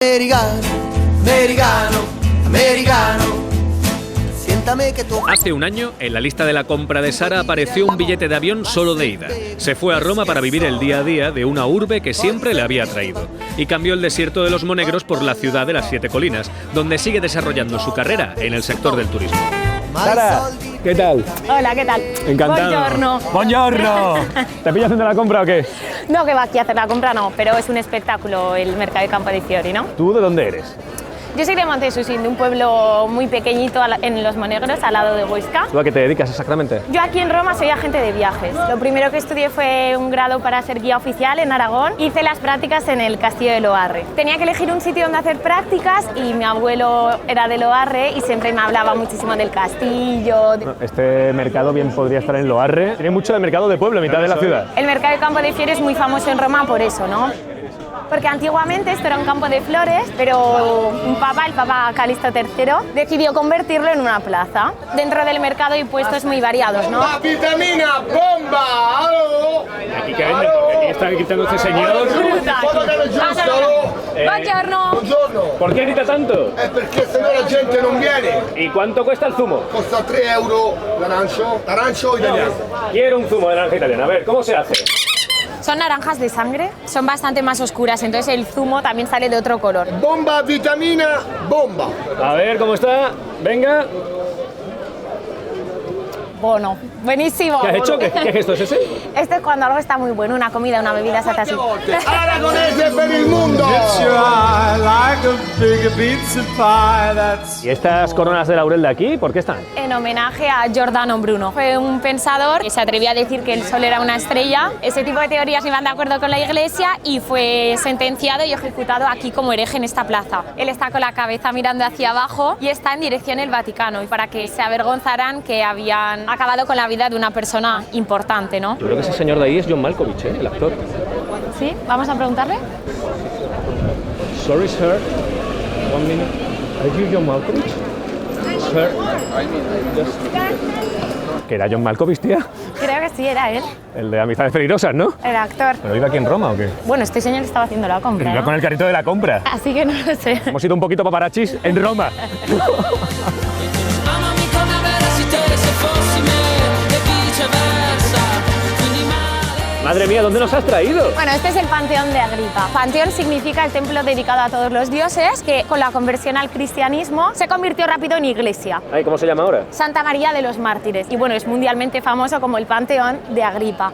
Americano, americano, americano. Siéntame que tú... Hace un año, en la lista de la compra de Sara apareció un billete de avión solo de ida. Se fue a Roma para vivir el día a día de una urbe que siempre le había atraído. Y cambió el desierto de los Monegros por la ciudad de las Siete Colinas, donde sigue desarrollando su carrera en el sector del turismo. Sara, ¿qué tal? Hola, ¿qué tal? Encantado. Buongiorno. ¡Buongiorno! ¿Te pillas haciendo la compra o qué? No, que va aquí a hacer la compra, no, pero es un espectáculo el mercado de Campo dei Fiori, ¿no? ¿Tú de dónde eres? Yo soy de Montesusín, de un pueblo muy pequeñito en los Monegros, al lado de Huesca. ¿Tú a qué te dedicas exactamente? Yo aquí en Roma soy agente de viajes. Lo primero que estudié fue un grado para ser guía oficial en Aragón. Hice las prácticas en el Castillo de Loarre. Tenía que elegir un sitio donde hacer prácticas y mi abuelo era de Loarre y siempre me hablaba muchísimo del castillo. Este mercado bien podría estar en Loarre. Tiene mucho de mercado de pueblo, mitad de la ciudad. El mercado de Campo dei Fiori es muy famoso en Roma por eso, ¿no? Porque antiguamente esto era un campo de flores, pero un papa, el Papa Calixto III, decidió convertirlo en una plaza. Dentro del mercado hay puestos muy variados, ¿no? ¡La vitamina bomba! ¡Aló! ¿Aquí qué venden? Porque aquí está gritando este señor. Buongiorno. Buongiorno! ¿Por qué grita tanto? È perché se no la gente non viene. ¿Y cuánto cuesta el zumo? Costa 3 euro l'arancio italiano. Quiero un zumo de naranja italiana. A ver, ¿cómo se hace? Son naranjas de sangre, son bastante más oscuras, entonces el zumo también sale de otro color. Bomba, vitamina, bomba. A ver, ¿cómo está? Venga. Bueno, buenísimo. ¿Qué has hecho? ¿Qué gesto es ese? Esto es cuando algo está muy bueno, una comida, una bebida, se hace así. Aragonese per il mundo. ¿Y estas coronas de laurel de aquí, por qué están? En homenaje a Giordano Bruno. Fue un pensador que se atrevió a decir que el sol era una estrella. Ese tipo de teorías iban de acuerdo con la Iglesia y fue sentenciado y ejecutado aquí como hereje en esta plaza. Él está con la cabeza mirando hacia abajo y está en dirección al Vaticano, y para que se avergonzaran que habían acabado con la vida de una persona importante, ¿no? Yo creo que ese señor de ahí es John Malkovich, el actor. ¿Sí? ¿Vamos a preguntarle? Sorry, sir. 1 minute. Are you John Malkovich? Sir. ¿Que era John Malkovich, tía? Creo que sí, era él, El de Amistades Peligrosas, ¿no? el actor. ¿Pero vive aquí en Roma o qué? Bueno, este señor estaba haciendo la compra, Iba ¿no? con el carrito de la compra. Así que no lo sé. Hemos ido un poquito paparachis en Roma. Madre mía, ¿dónde nos has traído? Bueno, este es el Panteón de Agripa. Panteón significa el templo dedicado a todos los dioses, que con la conversión al cristianismo se convirtió rápido en iglesia. Ay, ¿cómo se llama ahora? Santa María de los Mártires. Y bueno, es mundialmente famoso como el Panteón de Agripa.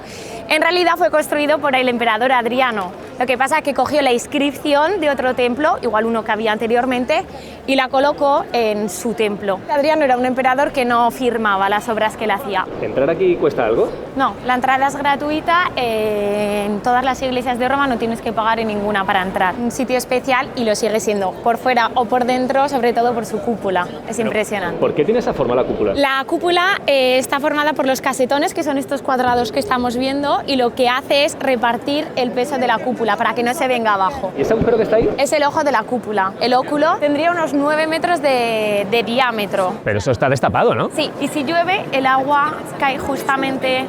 En realidad fue construido por el emperador Adriano. Lo que pasa es que cogió la inscripción de otro templo, igual uno que había anteriormente, y la colocó en su templo. Adriano era un emperador que no firmaba las obras que él hacía. ¿Entrar aquí cuesta algo? No, la entrada es gratuita. En todas las iglesias de Roma no tienes que pagar en ninguna para entrar. Un sitio especial, y lo sigue siendo, por fuera o por dentro, sobre todo por su cúpula. Es impresionante. ¿Por qué tiene esa forma la cúpula? La cúpula está formada por los casetones, que son estos cuadrados que estamos viendo, y lo que hace es repartir el peso de la cúpula para que no se venga abajo. ¿Y ese agujero que está ahí? Es el ojo de la cúpula. El óculo tendría unos 9 metros de diámetro. Pero eso está destapado, ¿no? Sí, y si llueve, el agua cae justamente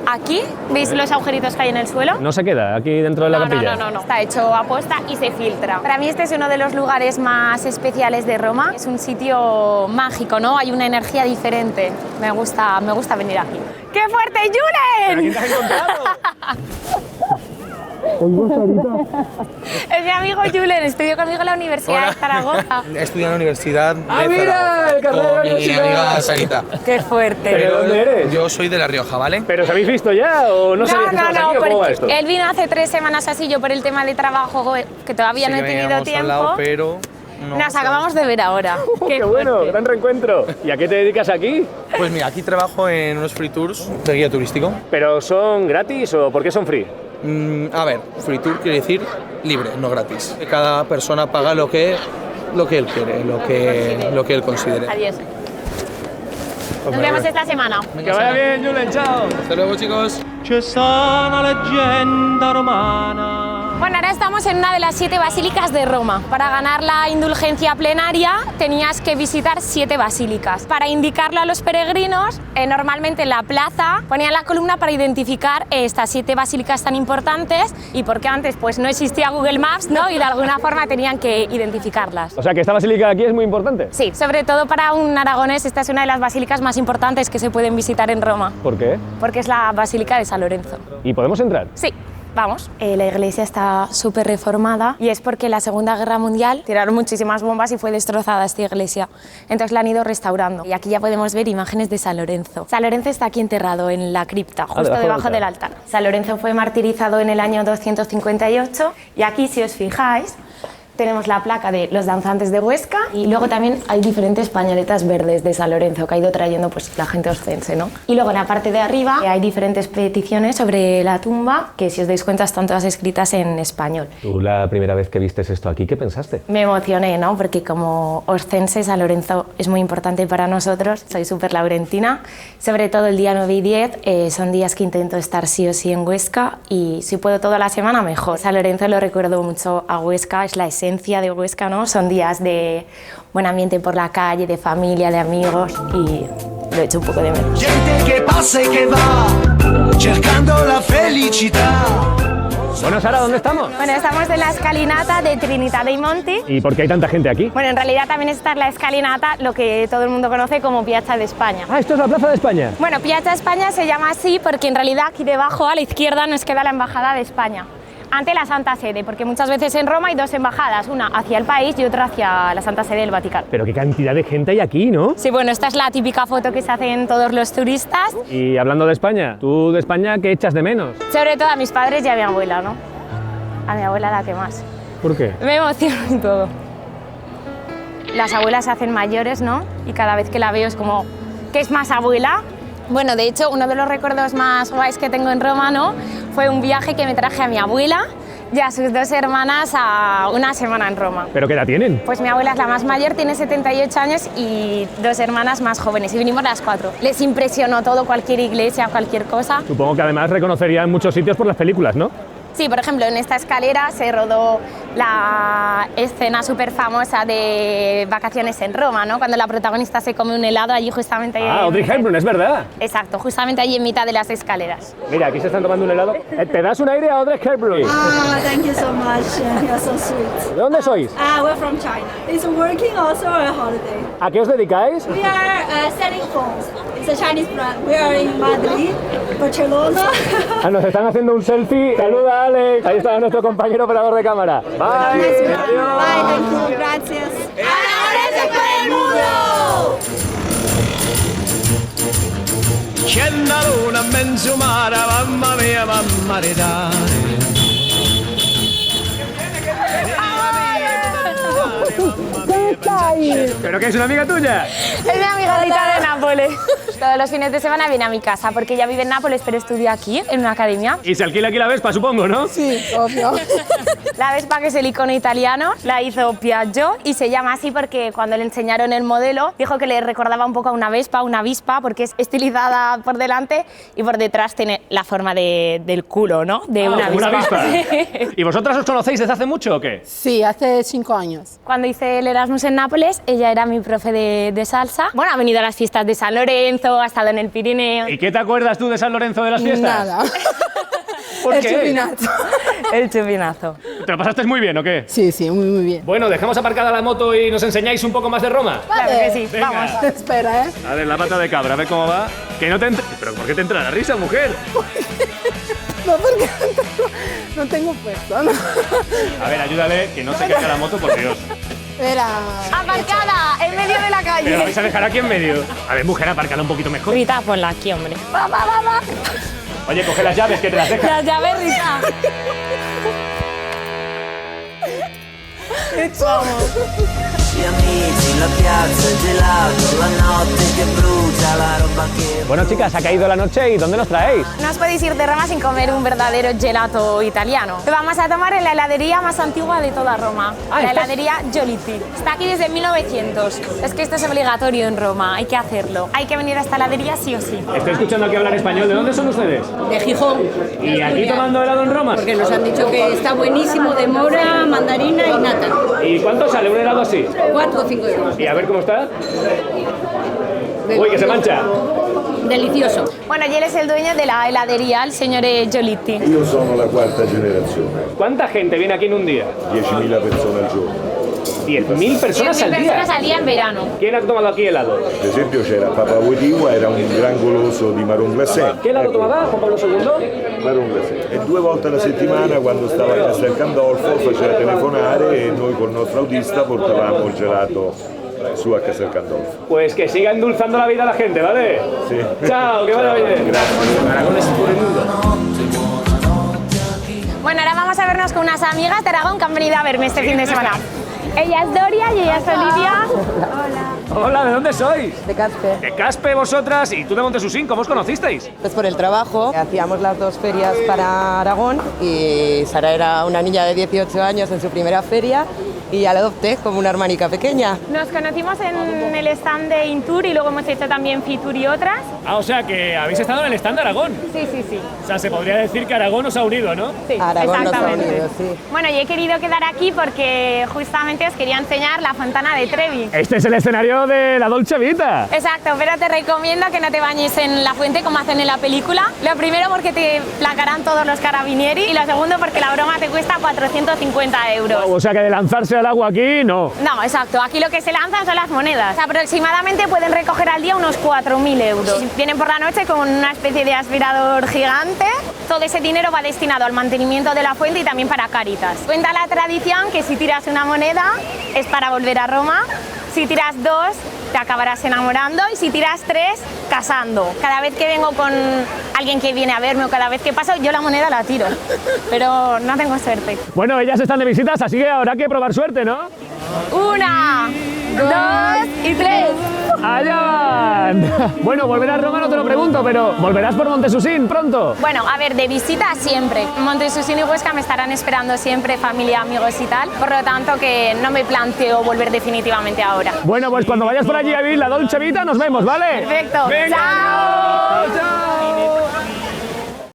aquí. ¿Veis los agujeritos que hay en el suelo? No se queda aquí dentro de la capilla. No. Está hecho a posta y se filtra. Para mí este es uno de los lugares más especiales de Roma. Es un sitio mágico, ¿no? Hay una energía diferente. Me gusta venir aquí. ¡Qué fuerte, Julen! ¿Quién te has encontrado? Es mi amigo Julen, estudió conmigo en la Universidad de Zaragoza. Estudié en la Universidad de mira, el carnet de la con mi universidad. amiga Sarita. ¡Qué fuerte! ¿Pero dónde eres? Yo soy de La Rioja, ¿vale? ¿Pero os habéis visto ya o no sabéis que estamos aquí o cómo va esto? Él vino hace 3 semanas así, yo por el tema de trabajo que todavía no he tenido tiempo. Hablado, pero no Nos acabamos de ver ahora. ¡Qué bueno! fuerte. ¡Gran reencuentro! ¿Y a qué te dedicas aquí? Pues mira, aquí trabajo en unos free tours de guía turístico. ¿Pero son gratis o por qué son free? A ver, free tour quiere decir libre, no gratis. Cada persona paga lo que él quiere, lo que él considere. Adiós. Nos vemos esta semana. ¡Que vaya bien, Julen! ¡Chao! Hasta luego, chicos. C'è sta una leggenda romana Bueno, ahora estamos en una de las 7 basílicas de Roma. Para ganar la indulgencia plenaria tenías que visitar 7 basílicas. Para indicarlo a los peregrinos, normalmente en la plaza ponían la columna para identificar estas 7 basílicas tan importantes y porque antes pues no existía Google Maps, ¿no? Y de alguna forma tenían que identificarlas. O sea que esta basílica de aquí es muy importante. Sí, sobre todo para un aragonés esta es una de las basílicas más importantes que se pueden visitar en Roma. ¿Por qué? Porque es la Basílica de San Lorenzo. ¿Y podemos entrar? Sí. Vamos. La iglesia está súper reformada y es porque en la Segunda Guerra Mundial tiraron muchísimas bombas y fue destrozada esta iglesia. Entonces la han ido restaurando y aquí ya podemos ver imágenes de San Lorenzo. San Lorenzo está aquí enterrado en la cripta, justo debajo del altar. San Lorenzo fue martirizado en el año 258 y aquí, si os fijáis, tenemos la placa de los danzantes de Huesca y luego también hay diferentes pañoletas verdes de San Lorenzo que ha ido trayendo pues, la gente oscense, ¿no? Y luego en la parte de arriba hay diferentes peticiones sobre la tumba que, si os dais cuenta, están todas escritas en español. Tú la primera vez que vistes esto aquí, ¿qué pensaste? Me emocioné, ¿no? Porque como oscense, San Lorenzo es muy importante para nosotros. Soy súper laurentina. Sobre todo el día 9 y 10 son días que intento estar sí o sí en Huesca y si puedo toda la semana, mejor. San Lorenzo lo recuerdo mucho a Huesca, es la esencia de Huesca, ¿no? Son días de buen ambiente por la calle, de familia, de amigos y lo he hecho un poco de menos. Gente que pasa y que va, cercando la felicidad. Bueno, Sara, ¿dónde estamos? Bueno, estamos en la escalinata de Trinità dei Monti. ¿Y por qué hay tanta gente aquí? Bueno, en realidad también está en la escalinata, lo que todo el mundo conoce como Piazza de España. Ah, ¿esto es la Plaza de España? Bueno, Piazza de España se llama así porque en realidad aquí debajo, a la izquierda, nos queda la Embajada de España. Ante la Santa Sede, porque muchas veces en Roma hay 2 embajadas, una hacia el país y otra hacia la Santa Sede del Vaticano. Pero qué cantidad de gente hay aquí, ¿no? Sí, bueno, esta es la típica foto que se hacen todos los turistas. Y hablando de España, ¿tú de España qué echas de menos? Sobre todo a mis padres y a mi abuela, ¿no? A mi abuela la que más. ¿Por qué? Me emociono y todo. Las abuelas se hacen mayores, ¿no? Y cada vez que la veo es como que es más abuela. Bueno, de hecho, uno de los recuerdos más guays que tengo en Roma, ¿no? Fue un viaje que me traje a mi abuela y a sus 2 hermanas a una semana en Roma. ¿Pero qué edad tienen? Pues mi abuela es la más mayor, tiene 78 años y 2 hermanas más jóvenes y vinimos las 4. Les impresionó todo, cualquier iglesia, cualquier cosa. Supongo que además reconocería en muchos sitios por las películas, ¿no? Sí, por ejemplo, en esta escalera se rodó la escena súper famosa de Vacaciones en Roma, ¿no? Cuando la protagonista se come un helado allí justamente... Ah, Audrey Hepburn, es verdad. Exacto, justamente allí en mitad de las escaleras. Mira, aquí se están tomando un helado. ¿Te das un aire a Audrey Hepburn? Ah, thank you so much. You're so sweet. ¿De dónde sois? We're from China. It's working also a holiday. ¿A qué os dedicáis? We are selling phones. It's a Chinese brand. We are in Madrid, Barcelona. Ah, nos están haciendo un selfie. Saluda, Alex. Ahí está nuestro compañero operador de cámara. Bye. Bye, thank you. Gracias. ¡Aragoneses por el mundo! C'è una luna in mezzo mare, mamma mia, mamma ridare. ¿Pero qué es una amiga tuya? Es mi amiga Rita de Nápoles. Todos los fines de semana viene a mi casa porque ella vive en Nápoles pero estudia aquí, en una academia. Y se alquila aquí la Vespa, supongo, ¿no? Sí, obvio. La Vespa, que es el icono italiano, la hizo Piaggio y se llama así porque cuando le enseñaron el modelo dijo que le recordaba un poco a una Vespa, una avispa, porque es estilizada por delante y por detrás tiene la forma del culo, ¿no? De una avispa. ¿Y vosotras os conocéis desde hace mucho o qué? Sí, hace 5 años. Cuando hice el Erasmus en Nápoles, ella era mi profe de salsa. Bueno, ha venido a las fiestas de San Lorenzo, ha estado en el Pirineo. ¿Y qué te acuerdas tú de San Lorenzo de las fiestas? Nada. ¿Por El qué? chupinazo. El chupinazo. ¿Te lo pasaste muy bien o qué? Sí, sí, muy bien. Bueno, dejamos aparcada la moto y nos enseñáis un poco más de Roma. Claro que sí, Venga. vamos. Espera, ¿eh? A ver, la pata de cabra, a ver cómo va. Que no te entre... ¿Pero por qué te entra la risa, mujer? No, porque no tengo puesto, ¿no? A ver, ayúdale, que no se caiga la moto, por Dios. Espera. Aparcada, en medio de la Pero la calle. vais a dejar aquí en medio. A ver, mujer, aparcala un poquito mejor. Rita, ponla aquí, hombre. Va, va, va, va. Oye, coge las llaves, que te las dejas. Las llaves, Rita. Vamos. Bueno, chicas, ha caído la noche y ¿dónde nos traéis? No os podéis ir de Roma sin comer un verdadero gelato italiano. Lo vamos a tomar en la heladería más antigua de toda Roma, la heladería Giolitti. Está aquí desde 1900. Es que esto es obligatorio en Roma, hay que hacerlo. Hay que venir a esta heladería sí o sí. Estoy escuchando aquí hablar español. ¿De dónde son ustedes? De Gijón. ¿Y aquí tomando helado en Roma? Porque nos han dicho que está buenísimo de mora, mandarina y nata. ¿Y cuánto sale un helado así? 4 o 5 euros. Y a ver cómo está. Uy, que se mancha. Delicioso. Bueno, y él es el dueño de la heladería, el señor Giolitti. Io sono la quarta generazione, ¿Cuánta gente viene aquí en un día? 10.000 persone al giorno. 10.000 personas al 10.000 día. personas al día en verano. ¿Quién ha tomado aquí helado? Per esempio c'era Papa Wojtyła, era un gran goloso di marron glacé. ¿Qué helado tomaba Juan Pablo II? Marron glacé. E 2 volte alla settimana quando stava in Castel Gandolfo faceva telefonare e noi col nostro autista portavamo il gelato su a Castel Gandolfo. Pues que siga endulzando la vida a la gente, ¿vale? Sí. Chao, que vaya bien. Grazie. Aragón es puro mundo. Bueno, ahora vamos a vernos con unas amigas de Aragón que han venido a verme este fin de semana. Ella es Doria y ella es Olivia. Hola, ¿de dónde sois? De Caspe. De Caspe vosotras y tú de Montesusín, ¿cómo os conocisteis? Pues por el trabajo, hacíamos las 2 ferias para Aragón y Sara era una niña de 18 años en su primera feria y ya la adopté como una hermanica pequeña. Nos conocimos en el stand de Intour y luego hemos hecho también Fitur y otras. Ah, o sea que habéis estado en el stand de Aragón. Sí, sí, sí. O sea, se podría decir que Aragón os ha unido, ¿no? Sí, Aragón nos ha exactamente. unido, sí. Bueno, y he querido quedar aquí porque justamente os quería enseñar la Fontana de Trevi. Este es el escenario de la Dolce Vita. Exacto, pero te recomiendo que no te bañes en la fuente como hacen en la película. Lo primero porque te placarán todos los carabinieri y lo segundo porque la broma te cuesta 450 euros. O sea que de lanzarse al agua aquí, no. No, exacto. Aquí lo que se lanzan son las monedas. Aproximadamente pueden recoger al día unos 4.000 euros. Vienen por la noche con una especie de aspirador gigante. Todo ese dinero va destinado al mantenimiento de la fuente y también para Cáritas. Cuenta la tradición que si tiras una moneda es para volver a Roma. Si tiras 2 te acabarás enamorando y si tiras 3 casando. Cada vez que vengo con alguien que viene a verme o cada vez que paso yo la moneda la tiro. Pero no tengo suerte. Bueno, ellas están de visitas, así que habrá que probar suerte, ¿no? 1, 2 y 3. ¡Allá van! Bueno, volver a Roma no te lo pregunto, pero ¿volverás por Montesusín pronto? Bueno, a ver, de visita siempre. Montesusín y Huesca me estarán esperando siempre, familia, amigos y tal. Por lo tanto, que no me planteo volver definitivamente ahora. Bueno, pues cuando vayas por allí a vivir la Dolce Vita nos vemos, ¿vale? Perfecto. ¡Venga! ¡Chao!